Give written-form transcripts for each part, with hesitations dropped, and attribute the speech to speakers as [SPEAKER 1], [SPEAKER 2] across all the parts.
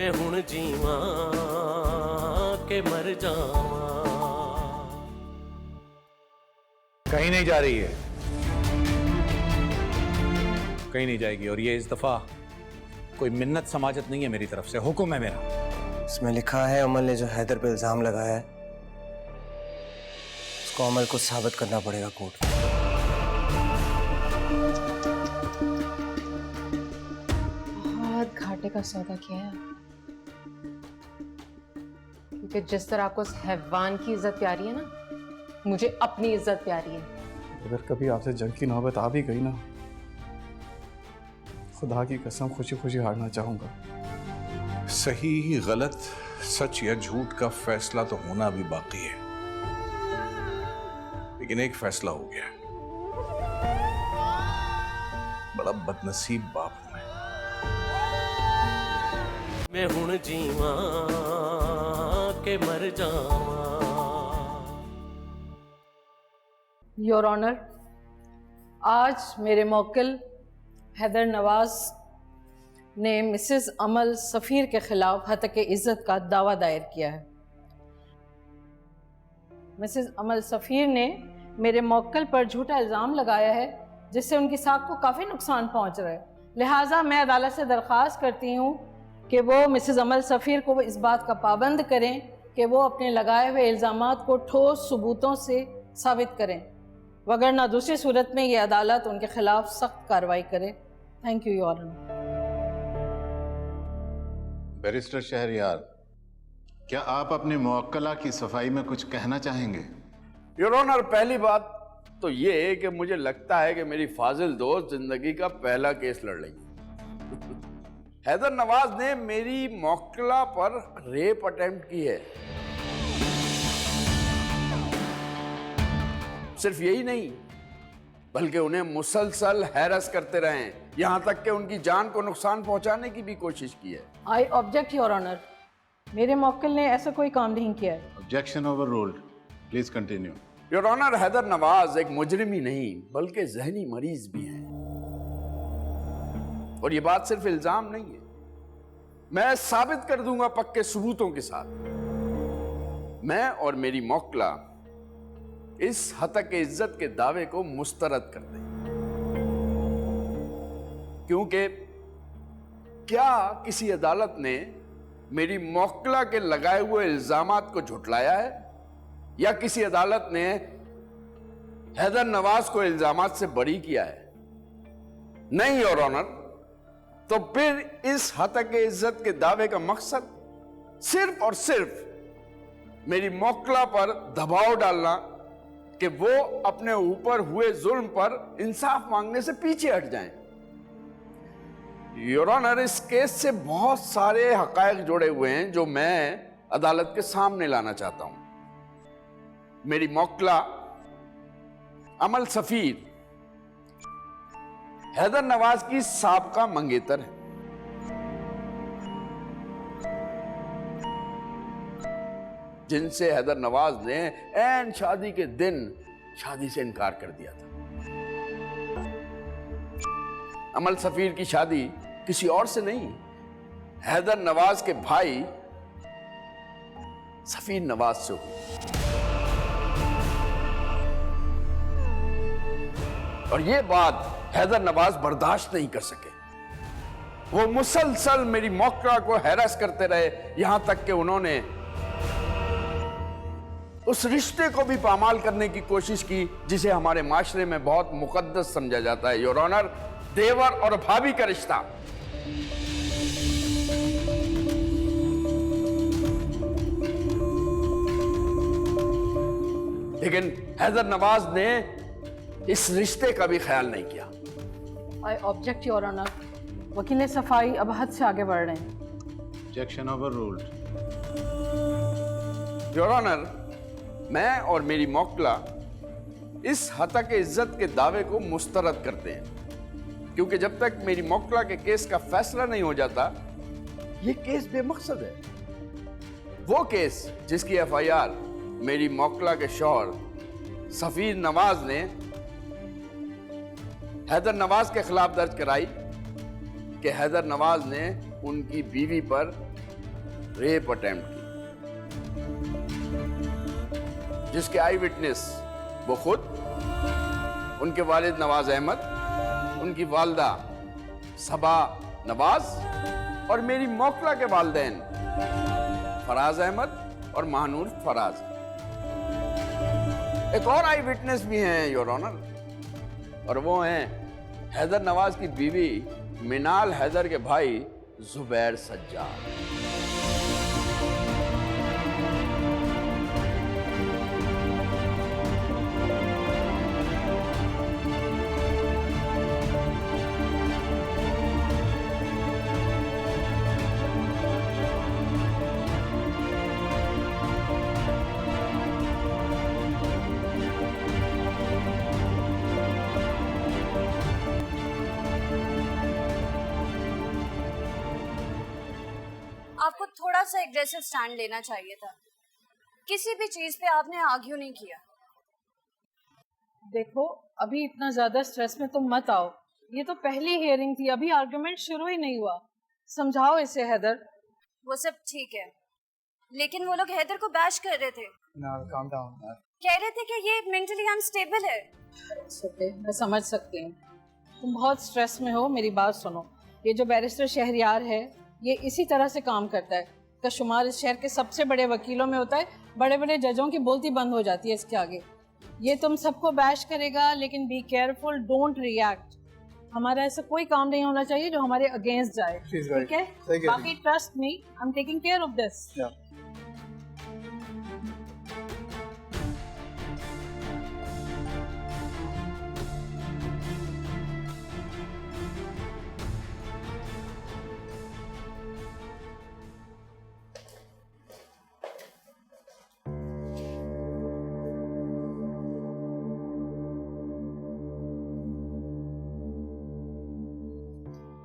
[SPEAKER 1] मैं हुण जीवा के मर जावा।
[SPEAKER 2] कहीं नहीं जा रही है, कहीं नहीं जाएगी। और ये इस दफा कोई मिन्नत समाजत नहीं है मेरी तरफ से, हुक्म है मेरा।
[SPEAKER 3] इसमें लिखा है अमल ने जो हैदर पे इल्जाम लगाया है उसको अमल को साबित करना पड़ेगा कोर्ट में।
[SPEAKER 4] बहुत घाटे का सौदा किया है, क्योंकि जिस तरह आपको उस हैवान की इज्जत प्यारी है ना, मुझे अपनी इज्जत प्यारी है।
[SPEAKER 5] अगर कभी आपसे जंग की नौबत आ भी गई ना, खुदा की कसम खुशी खुशी हारना चाहूंगा।
[SPEAKER 6] सही गलत, सच या झूठ का फैसला तो होना भी बाकी है, लेकिन एक फैसला हो गया। बड़ा बदनसीब बाप हूं
[SPEAKER 1] मैं हुण जीवा के मर जावा।
[SPEAKER 7] योर ऑनर, आज मेरे मौकिल हैदर नवाज ने मिसेस अमल सफ़ीर के खिलाफ हतक इज़्ज़त का दावा दायर किया है। मिसेस अमल सफ़ीर ने मेरे मौकिल पर झूठा इल्ज़ाम लगाया है, जिससे उनकी साख को काफ़ी नुकसान पहुंच रहा है। लिहाजा मैं अदालत से दरख्वास्त करती हूँ कि वो मिसेस अमल सफ़ीर को इस बात का पाबंद करें कि वो अपने लगाए हुए इल्ज़ामात को ठोस सबूतों से साबित करें, वगरना दूसरी सूरत में ये अदालत उनके खिलाफ सख्त कार्रवाई करे। Thank you your honour.
[SPEAKER 8] Barrister Shahryar, क्या आप अपनी मुवक्कला की सफाई में कुछ कहना चाहेंगे?
[SPEAKER 9] योर ऑनर, पहली बात तो ये है कि मुझे लगता है कि मेरी फाजिल दोस्त जिंदगी का पहला केस लड़ रही है। हैदर नवाज ने मेरी मुवक्किला पर रेप अटेम्प्ट की है। सिर्फ यही नहीं, बल्कि उन्हें मुसलसल हैरस करते रहे, यहां तक कि उनकी जान को नुकसान पहुंचाने की भी कोशिश की है।
[SPEAKER 7] आई ऑब्जेक्ट योर ऑनर, मेरे मौकिल ने ऐसा कोई काम नहीं किया है।
[SPEAKER 8] Objection overruled, please continue.
[SPEAKER 9] Your honour, Haider Nawaz एक मुजरिम ही नहीं बल्कि जहनी मरीज भी हैं, और ये बात सिर्फ इल्जाम नहीं है, मैं साबित कर दूंगा पक्के सबूतों के साथ। मैं और मेरी मौक्ला इस हतक इज्जत के दावे को मुस्तरद कर दें, क्योंकि क्या किसी अदालत ने मेरी मौक्ला के लगाए हुए इल्जामात को झुटलाया है, या किसी अदालत ने हैदर नवाज को इल्जामात से बरी किया है? नहीं योर ऑनर। तो फिर इस हतक इज्जत के दावे का मकसद सिर्फ और सिर्फ मेरी मौक्ला पर दबाव डालना कि वो अपने ऊपर हुए जुल्म पर इंसाफ मांगने से पीछे हट जाएं। योर ऑनर, इस केस से बहुत सारे हकायक जुड़े हुए हैं जो मैं अदालत के सामने लाना चाहता हूं। मेरी मौक्ला अमल सफीर हैदर नवाज की साबका मंगेतर है। जिनसे हैदर नवाज ने ऐन शादी के दिन शादी से इनकार कर दिया था। अमल सफीर की शादी किसी और से नहीं, हैदर नवाज के भाई सफीर नवाज से हुई। और यह बात हैदर नवाज बर्दाश्त नहीं कर सके। वो मुसलसल मेरी मौक्रा को हैरस करते रहे, यहां तक कि उन्होंने उस रिश्ते को भी पामाल करने की कोशिश की जिसे हमारे माशरे में बहुत मुकद्दस समझा जाता है। योर ऑनर, देवर और भाभी का रिश्ता। लेकिन हैदर नवाज ने इस रिश्ते का भी ख्याल नहीं किया।
[SPEAKER 7] आई ऑब्जेक्ट योर ऑनर, वकील सफाई अब हद से आगे बढ़ रहे हैं।
[SPEAKER 8] Objection overruled.
[SPEAKER 9] Your honour, मैं और मेरी मौक्ला इस हतक इज्जत के दावे को मुस्तरद करते हैं, क्योंकि जब तक मेरी मौक्ला के केस का फैसला नहीं हो जाता, यह केस बेमकसद है। वो केस जिसकी एफआईआर मेरी मौक्ला के शौहर सफीर नवाज ने हैदर नवाज के खिलाफ दर्ज कराई कि हैदर नवाज ने उनकी बीवी पर रेप अटेम्प्ट की, जिसके आई विटनेस वो खुद, उनके वालिद नवाज अहमद, उनकी वालदा सबा नवाज और मेरी मोकला के वालिदैन फराज अहमद और महानूर फराज। एक और आई विटनेस भी हैं योर ऑनर, और वो हैं हैदर नवाज की बीवी मिनाल हैदर के भाई जुबैर सज्जाद।
[SPEAKER 10] आपको थोड़ा सा एग्रेसिव स्टैंड लेना चाहिए था। किसी भी चीज पे आपने आर्ग्यू नहीं किया।
[SPEAKER 7] देखो, अभी इतना ज्यादा स्ट्रेस में तुम मत आओ। ये तो पहली हियरिंग थी, अभी आर्गुमेंट शुरू ही नहीं हुआ। समझाओ इसे हैदर।
[SPEAKER 10] वो सब ठीक है, लेकिन वो लोग हैदर को बैश कर रहे थे।
[SPEAKER 5] calm down,
[SPEAKER 10] कह रहे थे कि ये मेंटली अनस्टेबल है।
[SPEAKER 7] मैं समझ सकती हूँ, तुम बहुत स्ट्रेस में हो। मेरी बात सुनो, ये जो बैरिस्टर शहरयार है ये इसी तरह से काम करता है। का शुमार इस शहर के सबसे बड़े वकीलों में होता है। बड़े बड़े जजों की बोलती बंद हो जाती है इसके आगे। ये तुम सबको बैश करेगा, लेकिन बी केयरफुल, डोंट रिएक्ट। हमारा ऐसा कोई काम नहीं होना चाहिए जो हमारे अगेंस्ट जाए, ठीक है? बाकी trust me, I am taking care of this.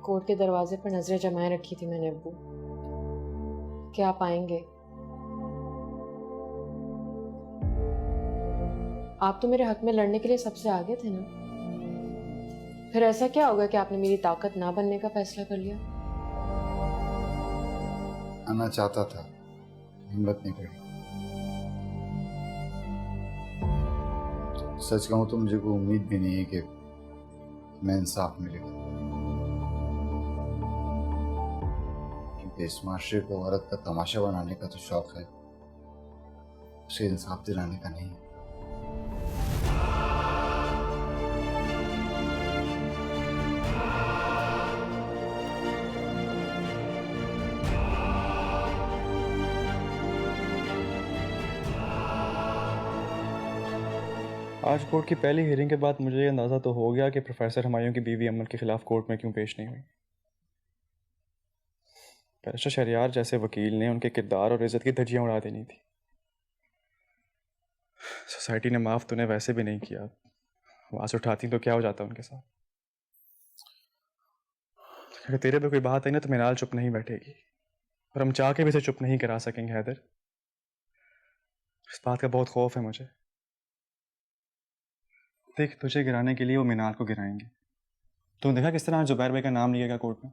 [SPEAKER 4] Court के दरवाजे पर नजरें जमाए रखी थी मैंने अब्बू, क्या आप आएंगे? आप तो मेरे हक में लड़ने के लिए सबसे आगे थे ना। फिर ऐसा क्या होगा कि आपने मेरी ताकत ना बनने का फैसला कर लिया?
[SPEAKER 5] आना चाहता था, हिम्मत नहीं पड़ी। सच कहूँ तो मुझे कोई उम्मीद भी नहीं है कि मैं इंसाफ मिलेगा। इस माशरे को औरत का तमाशा बनाने का तो शौक है, उसे इंसाफ दिलाने का नहीं। आज कोर्ट की पहली हियरिंग के बाद मुझे ये अंदाज़ा तो हो गया कि प्रोफेसर हुमायूं की बीवी अमन के खिलाफ कोर्ट में क्यों पेश नहीं हुई। बैरिस्टर शहरयार जैसे वकील ने उनके किरदार और इज्जत की धज्जियां उड़ा देनी थी। सोसाइटी ने माफ तो उन्हें वैसे भी नहीं किया, आवाज उठाती तो क्या हो जाता उनके साथ। अगर तेरे पे कोई बात आई ना तो मिनाल चुप नहीं बैठेगी, और हम चाह के भी इसे चुप नहीं करा सकेंगे हैदर। इस बात का बहुत खौफ है मुझे। देख, तुझे गिराने के लिए वो मिनाल को गिराएंगे। तूने देखा किस तरह जुबैर भाई का नाम लिया गया कोर्ट में।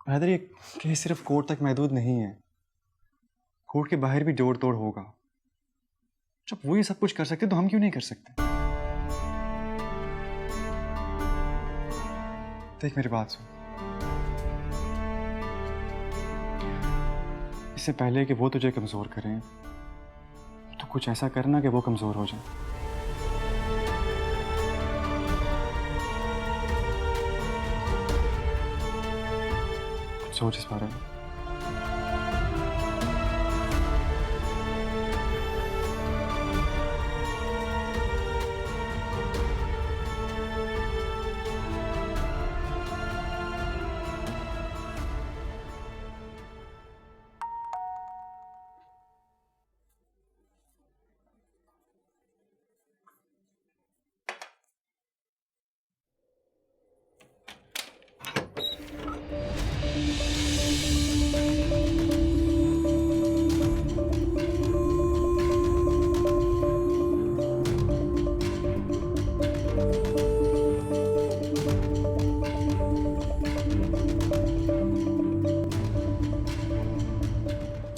[SPEAKER 5] हैदर, ये केस सिर्फ कोर्ट तक महदूद नहीं है, कोर्ट के बाहर भी जोड़ तोड़ होगा। जब वो ये सब कुछ कर सकते तो हम क्यों नहीं कर सकते? देख मेरी बात सुन, इससे पहले कि वो तुझे कमजोर करें तो कुछ ऐसा करना कि वो कमजोर हो जाए। सोच इस बारे में।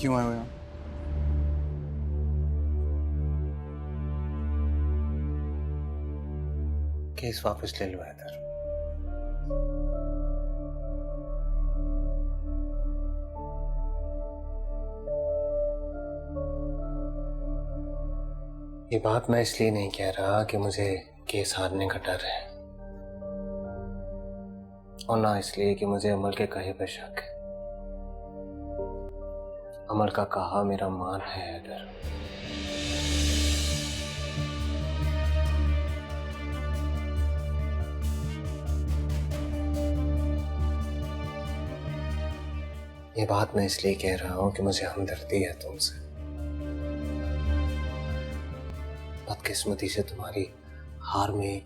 [SPEAKER 5] क्यों आए हो यहाँ?
[SPEAKER 3] केस वापस ले लो हैदर। ये बात मैं इसलिए नहीं कह रहा कि मुझे केस हारने का डर है, और ना इसलिए कि मुझे अमल के कहे पे शक है। अमल का कहा मेरा मान है हैदर। ये बात मैं इसलिए कह रहा हूं कि मुझे हमदर्दी है तुमसे। बदकिस्मती से तुम्हारी हार में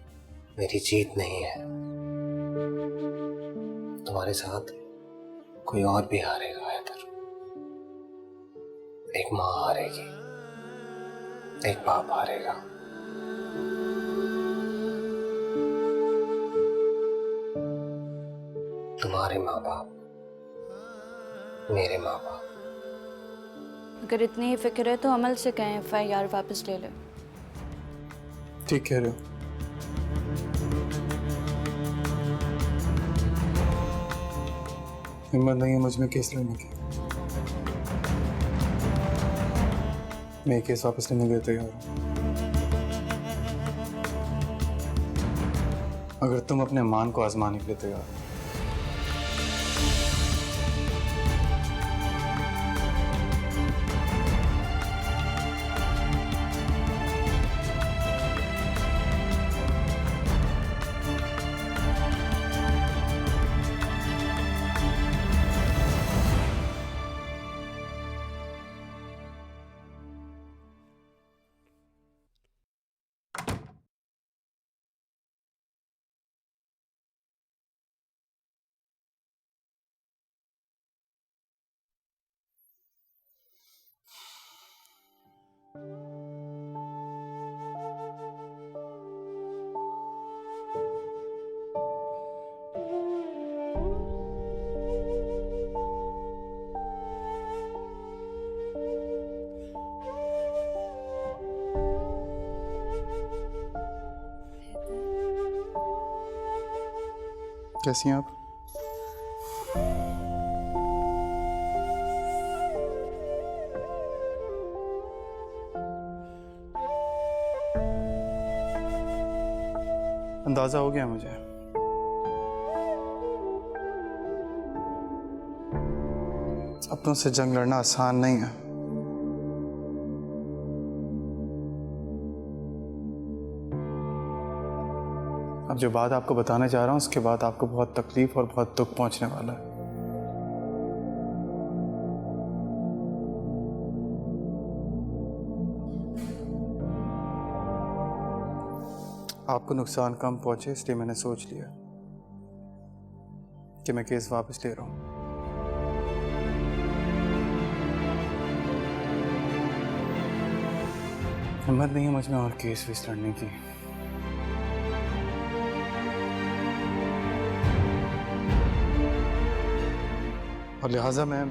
[SPEAKER 3] मेरी जीत नहीं है। तुम्हारे साथ कोई और भी हारेगा हैदर। एक माँ हारेगी, एक बाप हारेगा। तुम्हारे माँ बाप, मेरे माँ बाप।
[SPEAKER 10] अगर इतनी ही फिक्र है तो अमल से कहें FIR वापस ले ले।
[SPEAKER 5] ठीक कह रहे हो। हिम्मत नहीं है मुझ में केस लड़ने की। मैं ये केस वापस लेने के लिए तैयार हूं। अगर तुम अपने मान को आजमाने के लिए तैयार हो। कैसी हैं आप? अंदाजा हो गया मुझे। अपनों से जंग लड़ना आसान नहीं है। अब जो बात आपको बताने जा रहा हूं उसके बाद आपको बहुत तकलीफ और बहुत दुख पहुंचने वाला है। आपको नुकसान कम पहुंचे इसलिए मैंने सोच लिया कि मैं केस वापस ले रहा हूं। हिम्मत नहीं है मुझ में और केस वेस लड़ने की। और लिहाजा मैं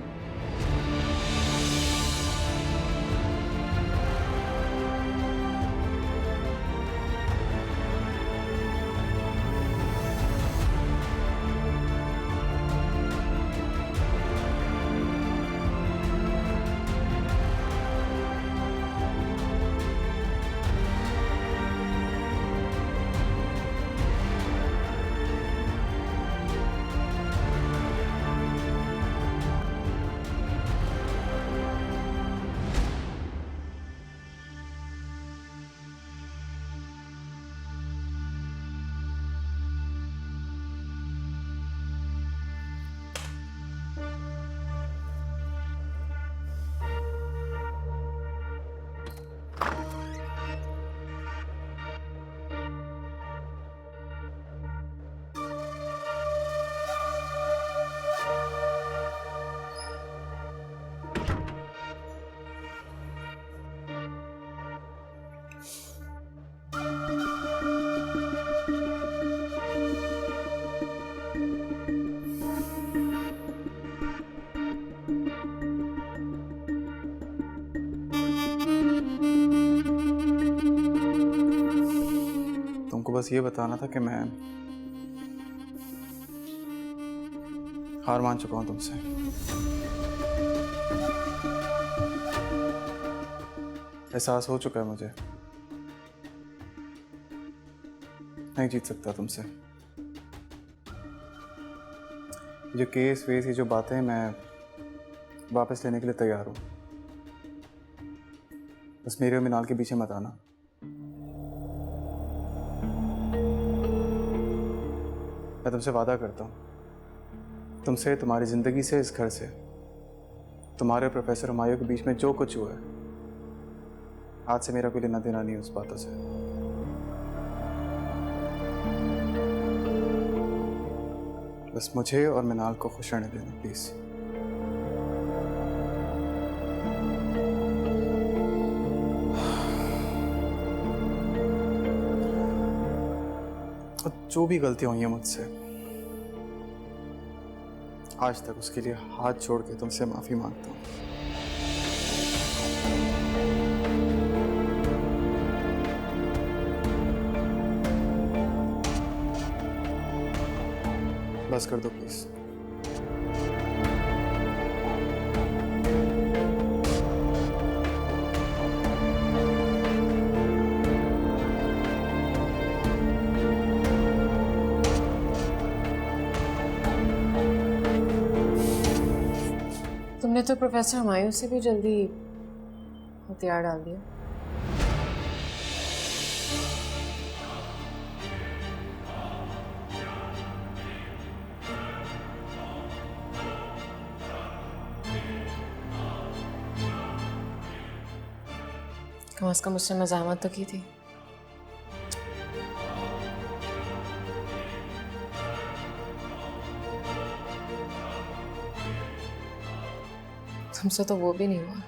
[SPEAKER 5] बस ये बताना था कि मैं हार मान चुका हूं तुमसे। एहसास हो चुका है मुझे, नहीं जीत सकता तुमसे। जो केस वेस ये जो बातें, मैं वापस लेने के लिए तैयार हूं। बस मेरे और मिनाल के पीछे मत आना। मैं तुमसे वादा करता हूं, तुमसे, तुम्हारी जिंदगी से, इस घर से, तुम्हारे और प्रोफेसर हुमायूं के बीच में जो कुछ हुआ है, आज से मेरा कोई लेना देना नहीं उस बातों से। बस मुझे और मिनाल को खुश रहने देना प्लीज। जो भी गलतियां हुई हैं मुझसे आज तक, उसके लिए हाथ जोड़ के तुमसे माफी मांगता हूं। बस कर दो प्लीज।
[SPEAKER 4] तुमने तो प्रोफेसर हुमायूं से भी जल्दी हथियार डाल दिया। कम से कम उसने मज़ामत तो की थी। तुमसे तो वो भी नहीं हुआ।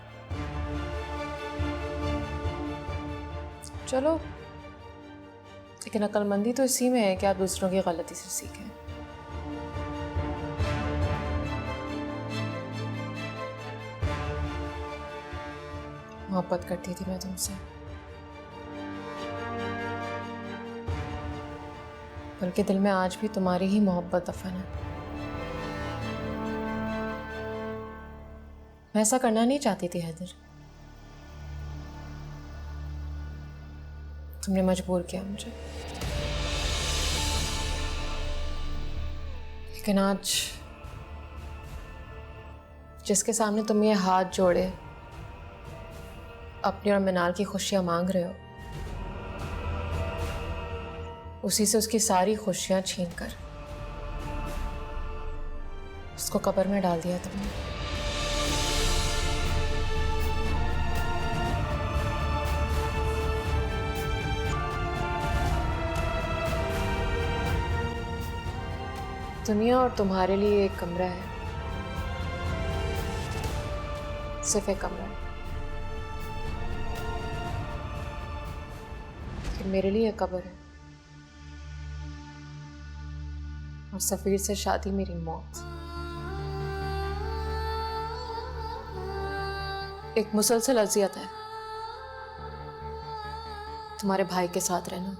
[SPEAKER 4] चलो, लेकिन अक्लमंदी तो इसी में है कि आप दूसरों की गलती से सीखें। मोहब्बत करती थी मैं तुमसे, बल्कि दिल में आज भी तुम्हारी ही मोहब्बत दफन है। मैं ऐसा करना नहीं चाहती थी हैदर, तुमने मजबूर किया मुझे। लेकिन आज जिसके सामने तुम ये हाथ जोड़े अपनी और मिनाल की खुशियां मांग रहे हो, उसी से उसकी सारी खुशियां छीनकर उसको कब्र में डाल दिया तुमने। दुनिया और तुम्हारे लिए एक कमरा है, सिर्फ एक कमरा है, लेकिन मेरे लिए एक कब्र है, और सफीर से शादी मेरी मौत। एक मुसलसल अजियत है तुम्हारे भाई के साथ रहना,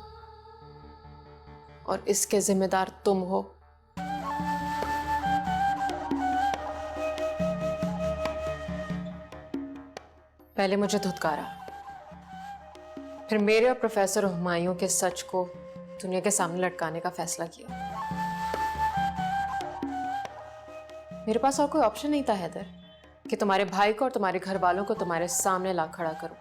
[SPEAKER 4] और इसके जिम्मेदार तुम हो। पहले मुझे धुतकारा, फिर मेरे और प्रोफेसर हुमायूं के सच को दुनिया के सामने लटकाने का फैसला किया। मेरे पास और कोई ऑप्शन नहीं था हैदर कि तुम्हारे भाई को और तुम्हारे घर वालों को तुम्हारे सामने ला खड़ा करूं।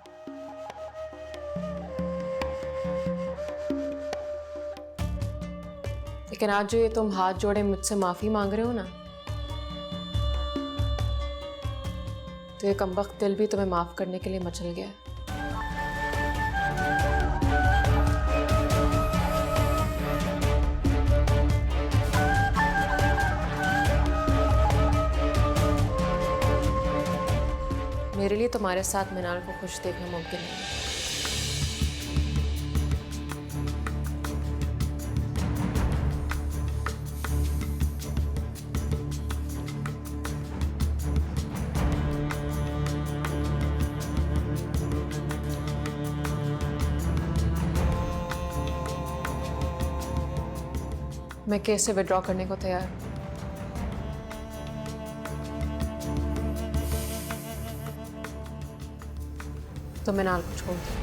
[SPEAKER 4] लेकिन आज जो ये तुम हाथ जोड़े मुझसे माफी मांग रहे हो ना, तो ये कमबख्त दिल भी तुम्हें माफ करने के लिए मचल गया है। मेरे लिए तुम्हारे साथ मिनाल को खुश देखना मुमकिन नहीं है। मैं केस से विड्रॉ करने को तैयार हूं। तो मैं नाल को छोड़ दूं।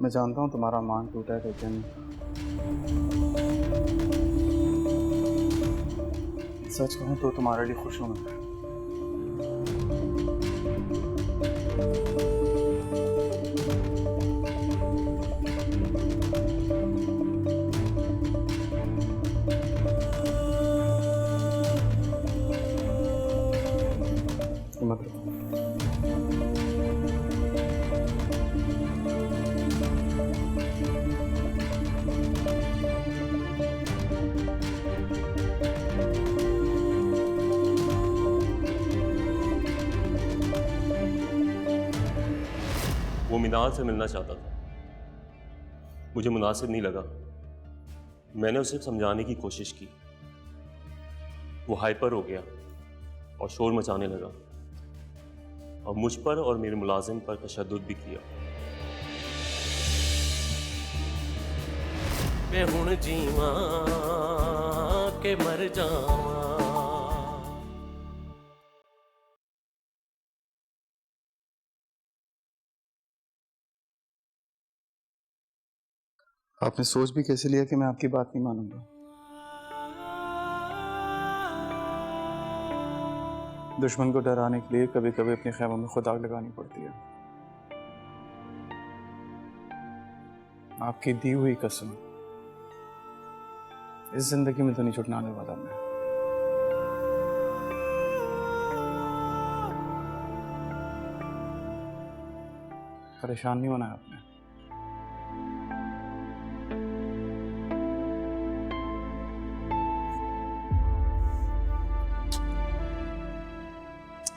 [SPEAKER 5] मैं जानता हूँ तुम्हारा मान टूटा है, लेकिन सच कहूँ तो तुम्हारे लिए खुश हूँ मैं। मतलब
[SPEAKER 1] वो मिनाल से मिलना चाहता था, मुझे मुनासिब नहीं लगा। मैंने उसे समझाने की कोशिश की, वो हाइपर हो गया और शोर मचाने लगा और मुझ पर और मेरे मुलाजिम पर तशद्दुद भी किया।
[SPEAKER 11] मैं हुण जीवा के मर जावा।
[SPEAKER 5] आपने सोच भी कैसे लिया कि मैं आपकी बात नहीं मानूंगा? दुश्मन को डराने के लिए कभी कभी अपने ख्यालों में खुद आग लगानी पड़ती है। आपकी दी हुई कसम इस जिंदगी में तो नहीं छुटने वाला मैं। परेशान नहीं होना है आपने।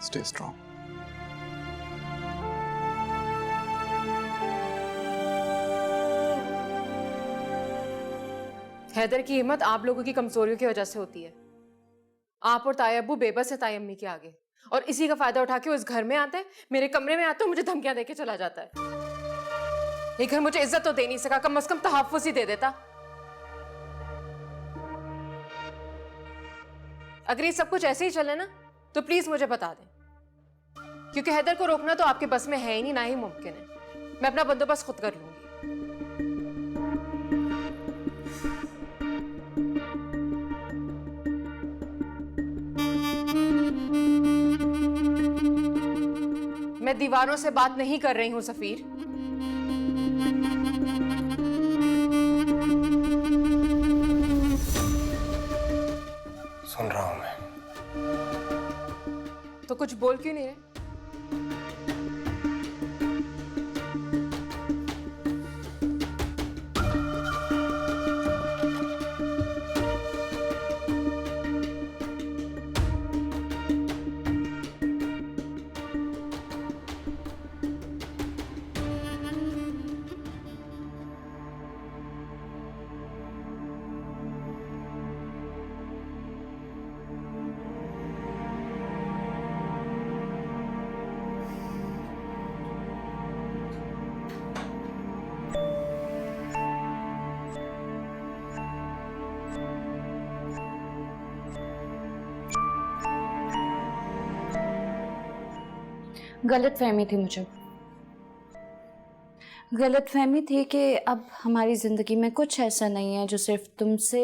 [SPEAKER 5] Stay strong.
[SPEAKER 4] हैदर की हिम्मत आप लोगों की कमजोरियों की वजह से होती है। आप और ताया अब्बू बेबस है ताई अम्मी के आगे, और इसी का फायदा उठा के वो इस घर में आते हैं, मेरे कमरे में आते हैं, मुझे धमकियां देके चला जाता है। ये घर मुझे इज्जत तो दे नहीं सका, कम से कम तहफ्फुज़ ही दे देता। अगर ये सब कुछ ऐसे ही चले ना तो प्लीज मुझे बता दें, क्योंकि हैदर को रोकना तो आपके बस में है ही नहीं, ना ही मुमकिन है। मैं अपना बंदोबस्त खुद कर लूंगी। मैं दीवारों से बात नहीं कर रही हूं सफीर।
[SPEAKER 3] सुन रहा हूं मैं।
[SPEAKER 4] तो कुछ बोल क्यों नहीं रहे?
[SPEAKER 10] गलतफहमी थी मुझे, गलतफहमी थी कि अब हमारी ज़िंदगी में कुछ ऐसा नहीं है जो सिर्फ तुमसे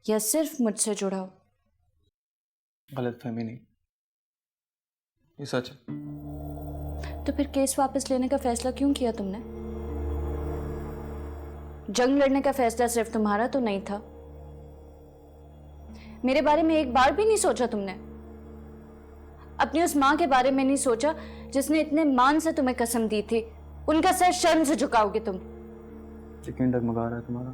[SPEAKER 10] या सिर्फ मुझसे जुड़ा हो।
[SPEAKER 5] गलतफहमी नहीं, ये सच है।
[SPEAKER 10] तो फिर केस वापस लेने का फैसला क्यों किया तुमने? जंग लड़ने का फैसला सिर्फ तुम्हारा तो नहीं था। मेरे बारे में एक बार भी नहीं सोचा तुमने अपनी उस माँ के बारे में नहीं सोचा जिसने इतने मान से तुम्हें कसम दी थी? उनका सर शर्म से झुकाओगे तुम?
[SPEAKER 5] यकीन डगमगा रहा है तुम्हारा?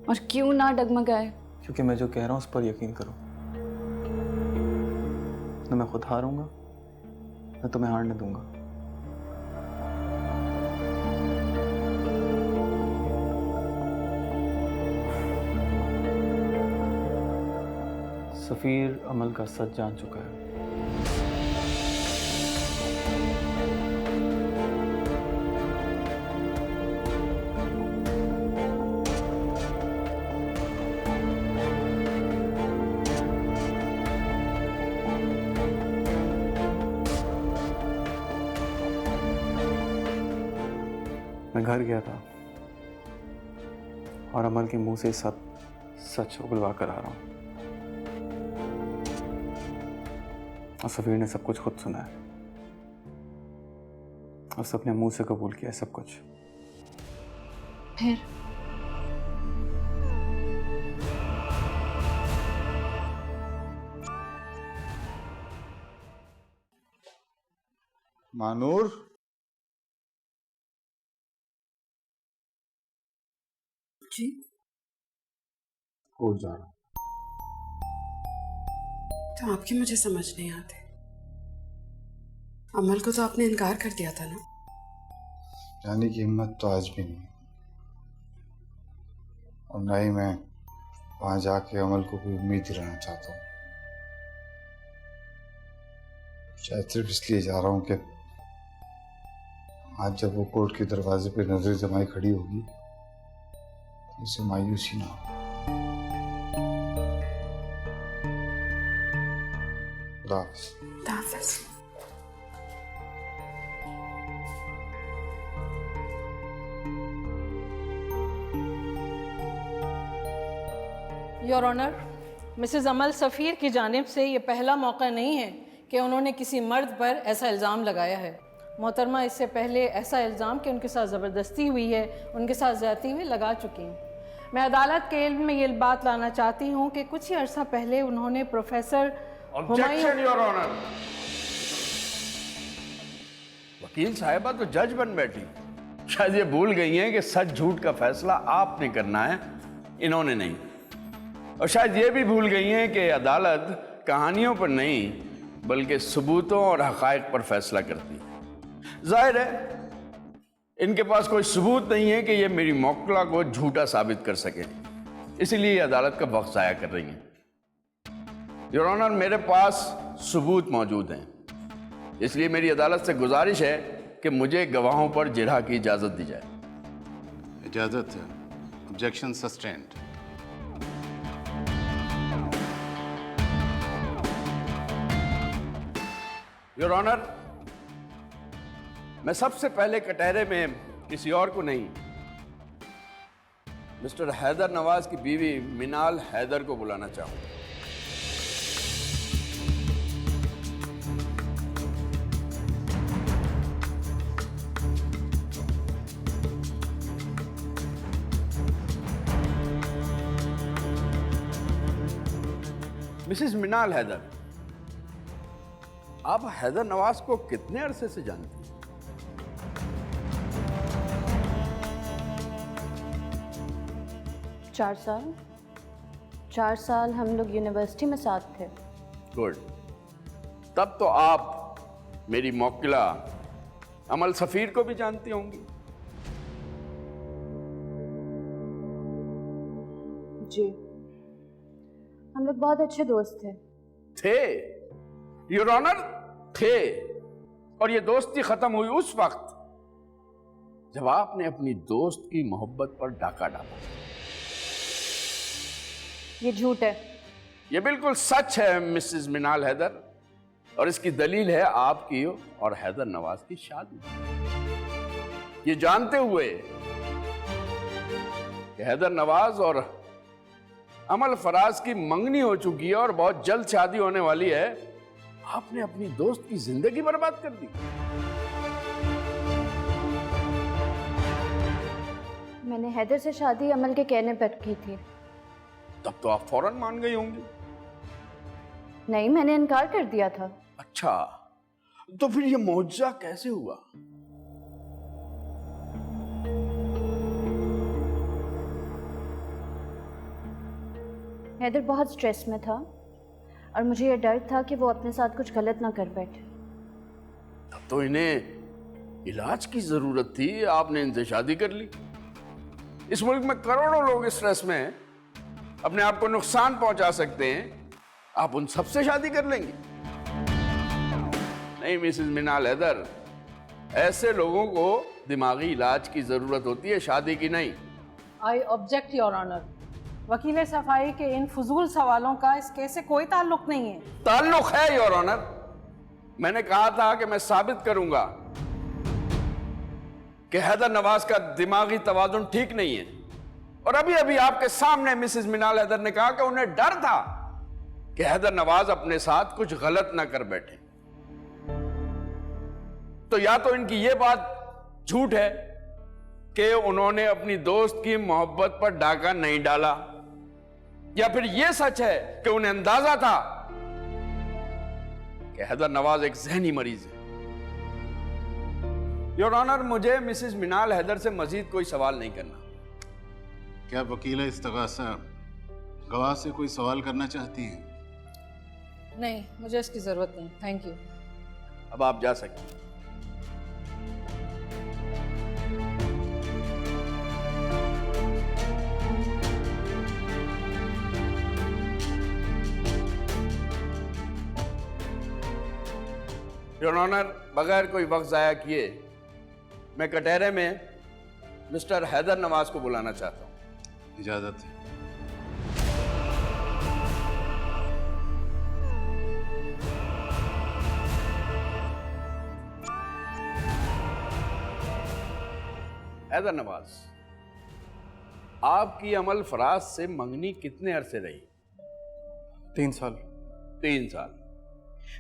[SPEAKER 10] और क्यों ना डगमगाए?
[SPEAKER 5] क्योंकि मैं जो कह रहा हूँ उस पर यकीन करो। न मैं खुद हारूंगा न तुम्हें हारने दूंगा। सफीर अमल का सच जान चुका है। मैं घर गया था और अमल के मुंह से सब सच उगलवा कर आ रहा हूं। और सफीर ने सब कुछ खुद सुना है और सबने मुंह से कबूल किया है सब कुछ।
[SPEAKER 10] फिर
[SPEAKER 8] मानूर,
[SPEAKER 4] जी
[SPEAKER 8] कोर्ट जा रहा हूं।
[SPEAKER 4] तो आपकी मुझे समझ नहीं आते। अमल को तो आपने इनकार कर दिया था ना?
[SPEAKER 8] जाने की हिम्मत तो आज भी नहीं, और ना ही मैं वहां जाके अमल को कोई उम्मीद दिलाना चाहता हूँ। शायद सिर्फ इसलिए जा रहा हूँ कि आज जब वो कोर्ट के दरवाजे पे नजर जमाई खड़ी होगी तो उसे मायूसी ना हो।
[SPEAKER 4] खुदाफिज।
[SPEAKER 7] योर ऑनर, मिसेस अमल सफ़ीर की जानिब से ये पहला मौका नहीं है कि उन्होंने किसी मर्द पर ऐसा इल्ज़ाम लगाया है। मोहतरमा इससे पहले ऐसा इल्ज़ाम कि उनके साथ ज़बरदस्ती हुई है, उनके साथ ज़्यादती हुई लगा चुकी हैं। मैं अदालत के इल्म में ये बात लाना चाहती हूँ कि कुछ ही अर्सा पहले उन्होंने प्रोफेसर
[SPEAKER 9] ऑब्जेक्शन योर ऑनर। वकील साहिबा तो जज बन बैठी, शायद ये भूल गई हैं कि सच झूठ का फैसला आपने करना है, इन्होंने नहीं। और शायद ये भी भूल गई हैं कि अदालत कहानियों पर नहीं बल्कि सबूतों और हक़ाइक़ पर फैसला करती है। जाहिर है इनके पास कोई सबूत नहीं है कि ये मेरी मौकला को झूठा साबित कर सके, इसीलिए अदालत का वक्त ज़ाया कर रही हैं। योर ऑनर, मेरे पास सबूत मौजूद हैं, इसलिए मेरी अदालत से गुजारिश है कि मुझे गवाहों पर जिरह की इजाज़त दी जाए।
[SPEAKER 8] इजाज़त है। Objection sustained.
[SPEAKER 9] योर ऑनर, मैं सबसे पहले कटहरे में किसी और को नहीं, मिस्टर हैदर नवाज की बीवी मिनाल हैदर को बुलाना चाहूंगा। मिसेस मिनाल हैदर, आप हैदर नवाज को कितने अरसे से जानती हैं?
[SPEAKER 10] चार साल हम लोग यूनिवर्सिटी में साथ थे।
[SPEAKER 9] गुड। तब तो आप मेरी मौकिला अमल सफीर को भी जानती होंगी।
[SPEAKER 10] जी, हम लोग बहुत अच्छे दोस्त थे।
[SPEAKER 9] योर ऑनर, थे। और ये दोस्ती खत्म हुई उस वक्त जब आपने अपनी दोस्त की मोहब्बत पर डाका डाला।
[SPEAKER 10] ये झूठ है।
[SPEAKER 9] ये बिल्कुल सच है मिसेस मिनाल हैदर, और इसकी दलील है आपकी और हैदर नवाज की शादी। ये जानते हुए कि हैदर नवाज और अमल फराज की मंगनी हो चुकी है और बहुत जल्द शादी होने वाली है, आपने अपनी दोस्त की जिंदगी बर्बाद कर दी।
[SPEAKER 10] मैंने हैदर से शादी अमल के कहने पर की थी।
[SPEAKER 9] तब तो आप फौरन मान गई होंगी।
[SPEAKER 10] नहीं, मैंने इनकार कर दिया था।
[SPEAKER 9] अच्छा, तो फिर ये मुआवजा कैसे हुआ?
[SPEAKER 10] हैदर बहुत स्ट्रेस में था और मुझे ये डर था कि वो अपने साथ कुछ गलत ना कर बैठे।
[SPEAKER 9] तब तो इन्हें इलाज की जरूरत थी, आपने इनसे शादी कर ली। इस मुल्क में करोड़ों लोग स्ट्रेस में हैं, अपने आप को नुकसान पहुंचा सकते हैं, आप उन सबसे शादी कर लेंगे? नहीं मिसेस मिनाल हैदर, ऐसे लोगों को दिमागी इलाज की जरूरत होती है, शादी की नहीं।
[SPEAKER 7] I object your honour. वकील सफाई के इन फजूल सवालों का इस केस से कोई ताल्लुक नहीं है।
[SPEAKER 9] ताल्लुक है योर ऑनर। मैंने कहा था कि मैं साबित करूंगा कि हैदर नवाज का दिमागी तवाजुन ठीक नहीं है, और अभी अभी आपके सामने मिसेस मिनाल हैदर ने कहा कि उन्हें डर था कि हैदर नवाज अपने साथ कुछ गलत ना कर बैठे। तो या तो इनकी यह बात झूठ है कि उन्होंने अपनी दोस्त की मोहब्बत पर डाका नहीं डाला, या फिर यह सच है कि उन्हें अंदाजा था कि हैदर नवाज एक जहनी मरीज है। योर ऑनर, मुझे मिसेस मिनाल हैदर से मजीद कोई सवाल नहीं करना।
[SPEAKER 8] क्या वकील इस्तगासा गवाह से कोई सवाल करना चाहती हैं?
[SPEAKER 7] नहीं, मुझे इसकी जरूरत नहीं, थैंक यू।
[SPEAKER 9] अब आप जा सकते हैं। योर ऑनर, बगैर कोई वक्त जाया किए मैं कटहरे में मिस्टर हैदर नवाज को बुलाना चाहता हूं।
[SPEAKER 8] इजाजत है।
[SPEAKER 9] हैदर नवाज, आपकी अमल फराज से मंगनी कितने अरसे रही?
[SPEAKER 5] 3 साल।
[SPEAKER 9] 3 साल।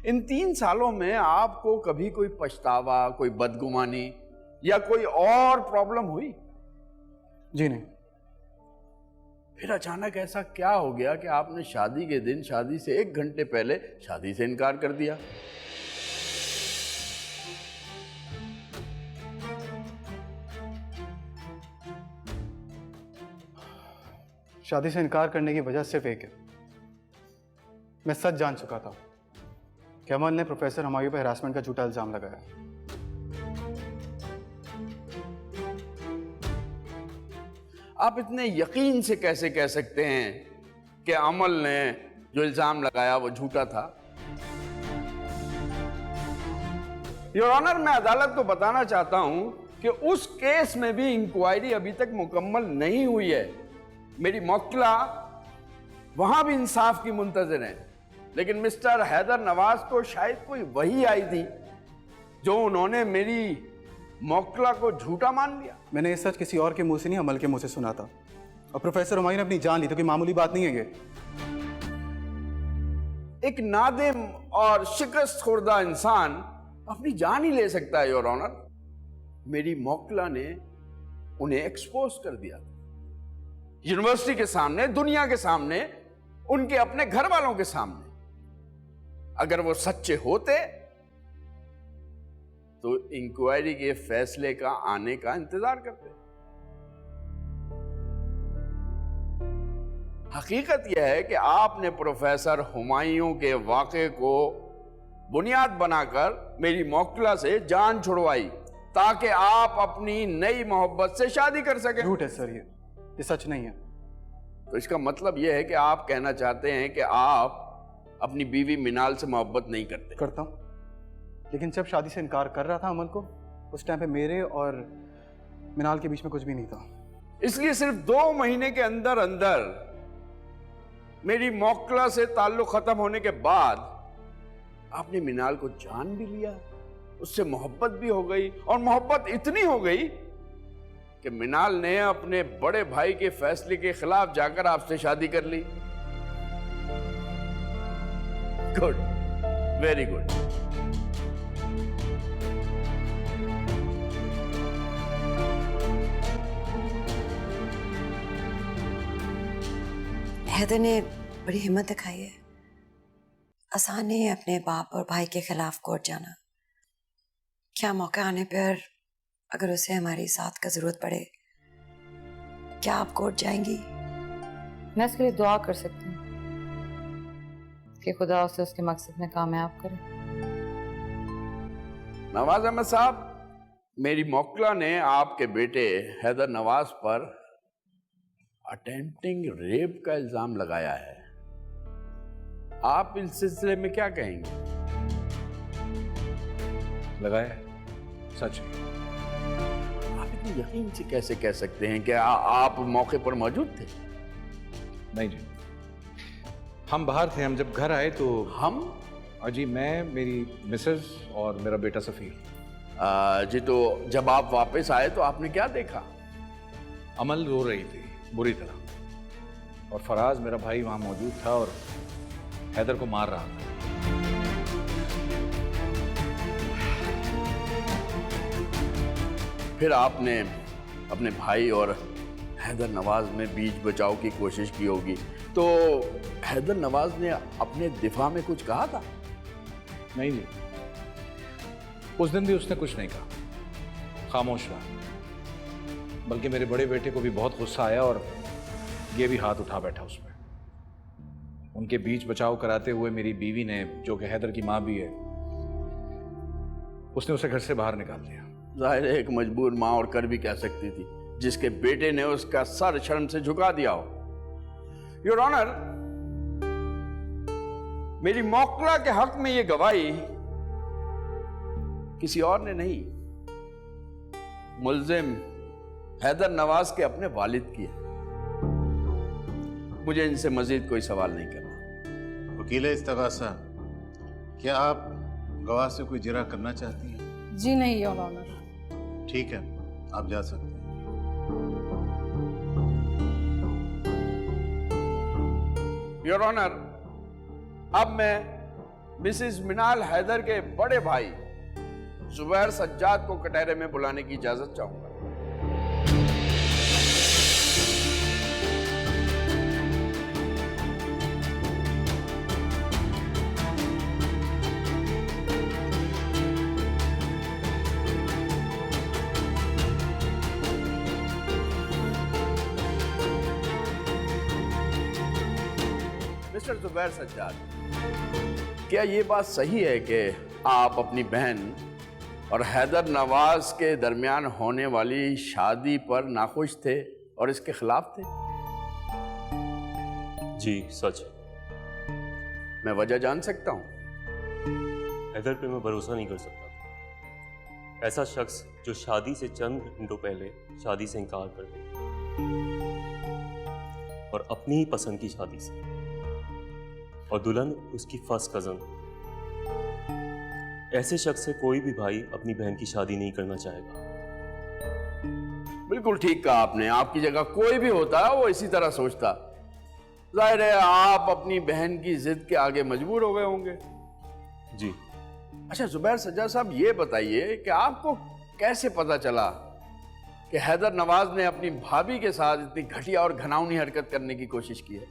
[SPEAKER 9] इन 3 सालों में आपको कभी कोई पछतावा, कोई बदगुमानी या कोई और प्रॉब्लम हुई?
[SPEAKER 5] जी नहीं।
[SPEAKER 9] फिर अचानक ऐसा क्या हो गया कि आपने शादी के दिन, शादी से 1 घंटे पहले शादी से इनकार कर दिया?
[SPEAKER 5] शादी से इनकार करने की वजह सिर्फ एक है। मैं सच जान चुका था कि अमन ने प्रोफेसर हुमायूं पर हरासमेंट का झूठा इल्जाम लगाया।
[SPEAKER 9] आप इतने यकीन से कैसे कह सकते हैं कि अमल ने जो इल्जाम लगाया वो झूठा था? योर ऑनर, मैं अदालत को बताना चाहता हूं कि उस केस में भी इंक्वायरी अभी तक मुकम्मल नहीं हुई है। मेरी मौक्किला वहां भी इंसाफ की मुंतजर है, लेकिन मिस्टर हैदर नवाज को शायद कोई वही आई थी जो उन्होंने मेरी मौक्किला को झूठा मान लिया।
[SPEAKER 5] मैंने ये सच किसी और के मुंह से नहीं, अमल के मुंह से सुना था, और प्रोफेसर हुमायूं ने अपनी जान ली, तो कोई मामूली बात नहीं है ये।
[SPEAKER 9] एक नादिम और शिकस्त खुर्दा इंसान अपनी जान ही ले सकता है योर ऑनर। मेरी मौक्किला ने उन्हें एक्सपोज कर दिया, यूनिवर्सिटी के सामने, दुनिया के सामने, उनके अपने घर वालों के सामने। अगर वो सच्चे होते तो इंक्वायरी के फैसले का आने का इंतजार करते। हकीकत यह है कि आपने प्रोफेसर हुमायूं के वाक़े को बुनियाद बनाकर मेरी मौक्किला से जान छुड़वाई ताकि आप अपनी नई मोहब्बत से शादी कर सकें।
[SPEAKER 5] झूठ है सर, ये सच नहीं है।
[SPEAKER 9] तो इसका मतलब यह है कि आप कहना चाहते हैं कि आप अपनी बीवी मिनाल से मोहब्बत नहीं करते?
[SPEAKER 5] करता हूं, लेकिन जब शादी से इनकार कर रहा था अमन को, उस टाइम पे मेरे और मिनाल के बीच में कुछ भी नहीं था।
[SPEAKER 9] इसलिए सिर्फ 2 महीने के अंदर अंदर मेरी मौक्किला से ताल्लुक खत्म होने के बाद आपने मिनाल को जान भी लिया, उससे मोहब्बत भी हो गई, और मोहब्बत इतनी हो गई कि मिनाल ने अपने बड़े भाई के फैसले के खिलाफ जाकर आपसे शादी कर ली। Good, very good.
[SPEAKER 12] हैदर ने बड़ी हिम्मत दिखाई है, आसान नहीं है अपने बाप और भाई के खिलाफ कोर्ट जाना। क्या मौका आने पर अगर उसे हमारी साथ का जरूरत पड़े, क्या आप कोर्ट जाएंगी?
[SPEAKER 7] मैं इसके लिए दुआ कर सकती हूँ कि खुदा उसे उसके मकसद में कामयाब करे।
[SPEAKER 9] नवाज अहमद साहब, मेरी मौकला ने आपके बेटे हैदर नवाज पर अटेम्प्टिंग रेप का इल्जाम लगाया है। आप इस सिलसिले में क्या कहेंगे?
[SPEAKER 2] लगाया है, सच है।
[SPEAKER 9] आप इतने यकीन से कैसे कह सकते हैं कि आप मौके पर मौजूद थे?
[SPEAKER 2] नहीं जी, हम बाहर थे। हम जब घर आए तो
[SPEAKER 9] हम
[SPEAKER 2] अजी, मैं, मेरी मिसेस और मेरा बेटा सफ़ीर।
[SPEAKER 9] जी, तो जब आप वापस आए तो आपने क्या देखा?
[SPEAKER 2] अमल रो रही थी बुरी तरह, और फराज मेरा भाई वहां मौजूद था और हैदर को मार रहा था।
[SPEAKER 9] फिर आपने अपने भाई और हैदर नवाज में बीच बचाव की कोशिश की होगी, तो हैदर नवाज ने अपने दिफा में कुछ कहा था?
[SPEAKER 2] नहीं जी, उस दिन भी उसने कुछ नहीं कहा, खामोश रहा। बल्कि मेरे बड़े बेटे को भी बहुत गुस्सा आया और ये भी हाथ उठा बैठा उसमें। उनके बीच बचाव कराते हुए मेरी बीवी ने, जो कि हैदर की माँ भी है, उसने उसे घर से बाहर निकाल दिया।
[SPEAKER 9] जाहिर है एक मजबूर माँ और कर भी कह सकती थी, जिसके बेटे ने उसका सर शर्म से झुका दिया हो। योर ऑनर, मेरी मौकला के हक में ये गवाही किसी और ने नहीं, मुल्जिम हैदर नवाज के अपने वालिद की है। मुझे इनसे मजीद कोई सवाल नहीं करना।
[SPEAKER 8] वकील इस्तगासा, क्या आप गवाह से कोई जिरा करना चाहती हैं?
[SPEAKER 7] जी नहीं योर ऑनर।
[SPEAKER 8] ठीक है, आप जा सकते हैं।
[SPEAKER 9] योर ऑनर, अब मैं मिसेस मिनाल हैदर के बड़े भाई जुबैर सज्जाद को कटहरे में बुलाने की इजाजत चाहूंगा। मिस्टर जुबैर सज्जाद, क्या ये बात सही है कि आप अपनी बहन और हैदर नवाज के दरमियान होने वाली शादी पर नाखुश थे और इसके खिलाफ थे?
[SPEAKER 1] जी सच।
[SPEAKER 9] मैं वजह जान सकता हूं?
[SPEAKER 1] हैदर पे मैं भरोसा नहीं कर सकता। ऐसा शख्स जो शादी से चंद घंटों पहले शादी से इनकार कर दे, और अपनी ही पसंद की शादी से, और दुल्हन उसकी फर्स्ट कजन। ऐसे शख्स से कोई भी भाई अपनी बहन की शादी नहीं करना चाहेगा।
[SPEAKER 9] बिल्कुल ठीक कहा आपने। आपकी जगह कोई भी होता है वो इसी तरह सोचता। जाहिर है आप अपनी बहन की जिद के आगे मजबूर हो गए होंगे।
[SPEAKER 1] जी।
[SPEAKER 9] अच्छा जुबैर सज्जाद साहब, ये बताइए कि आपको कैसे पता चला कि हैदर नवाज ने अपनी भाभी के साथ इतनी घटिया और घिनौनी हरकत करने की कोशिश की है?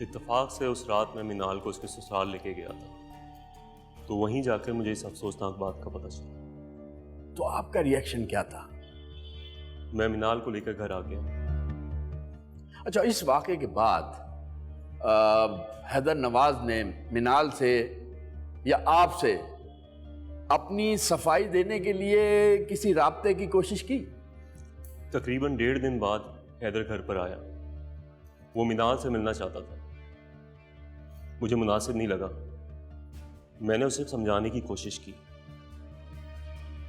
[SPEAKER 1] इत्तेफाक से उस रात मैं मिनाल को उसके ससुराल लेके गया था, तो वहीं जाकर मुझे इस अफसोसनाक बात का पता चला।
[SPEAKER 9] तो आपका रिएक्शन क्या था?
[SPEAKER 1] मैं मिनाल को लेकर घर आ गया।
[SPEAKER 9] अच्छा, इस वाक़े के बाद हैदर नवाज ने मिनाल से या आपसे अपनी सफाई देने के लिए किसी राब्ते की कोशिश की?
[SPEAKER 1] तकरीबन 1.5 दिन बाद हैदर घर पर आया। वो मिनाल से मिलना चाहता था। मुझे मुनासिब नहीं लगा। मैंने उसे समझाने की कोशिश की।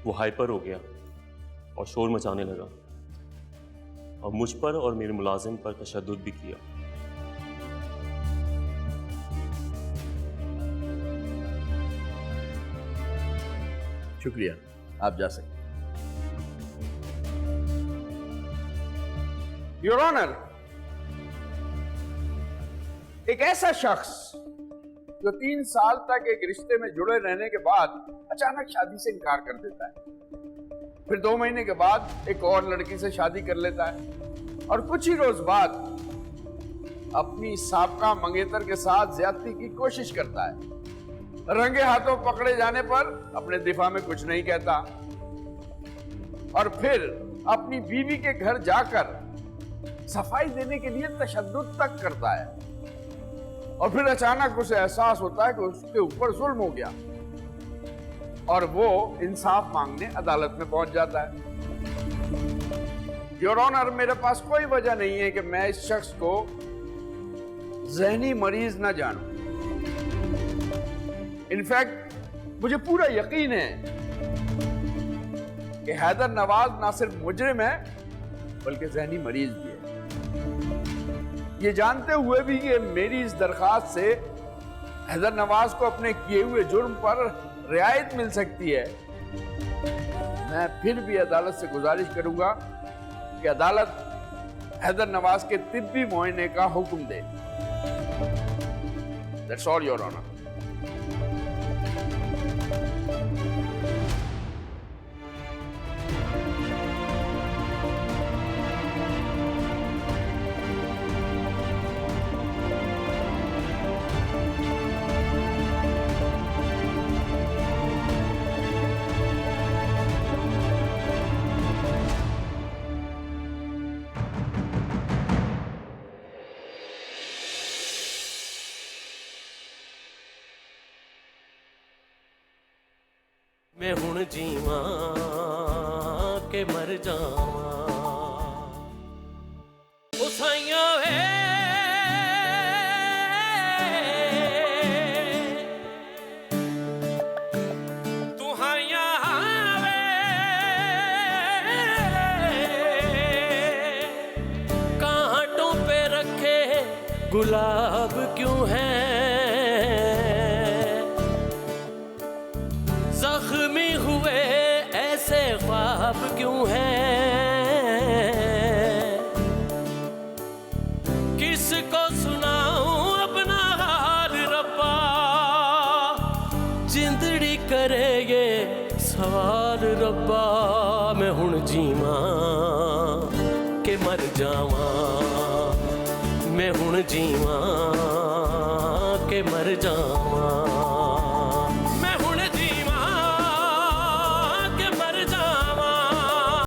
[SPEAKER 1] वो हाइपर हो गया और शोर मचाने लगा, और मुझ पर और मेरे मुलाजिम पर तशद्दुद भी किया।
[SPEAKER 9] शुक्रिया, आप जा सकते हैं। योर ऑनर, एक ऐसा शख्स जो 3 साल तक एक रिश्ते में जुड़े रहने के बाद अचानक शादी से इनकार कर देता है, फिर 2 महीने के बाद एक और लड़की से शादी कर लेता है, और कुछ ही रोज बाद अपनी साबका मंगेतर के साथ ज्यादती की कोशिश करता है, रंगे हाथों पकड़े जाने पर अपने दिफा में कुछ नहीं कहता और फिर अपनी बीवी के घर जाकर सफाई देने के लिए तशद्दुद तक करता है और फिर अचानक उसे एहसास होता है कि उसके ऊपर जुल्म हो गया और वो इंसाफ मांगने अदालत में पहुंच जाता है। योर ऑनर, मेरे पास कोई वजह नहीं है कि मैं इस शख्स को ज़हनी मरीज ना जानूं। इनफैक्ट मुझे पूरा यकीन है कि हैदर नवाज ना सिर्फ मुजरिम है बल्कि ज़हनी मरीज भी है। ये जानते हुए भी कि मेरी इस दरखास्त से हैदर नवाज को अपने किए हुए जुर्म पर रियायत मिल सकती है, मैं फिर भी अदालत से गुजारिश करूंगा कि अदालत हैदर नवाज के तिब्बी मुआयने का हुक्म दे। That's all, Your Honor.
[SPEAKER 11] मैं हुण जीवा के मर जावा ओ साइयां वे तुहाइयां वे कांटों पे रखे गुलाब क्यों है, जख्मी हुए ऐसे ख्वाब क्यों हैं, किसको सुनाऊं अपना हाल रब्बा, जिंदड़ी करे ये सवाल रब्बा, मैं हुण जीवा के मर जावा, मैं हुण जीवा के मर जावा।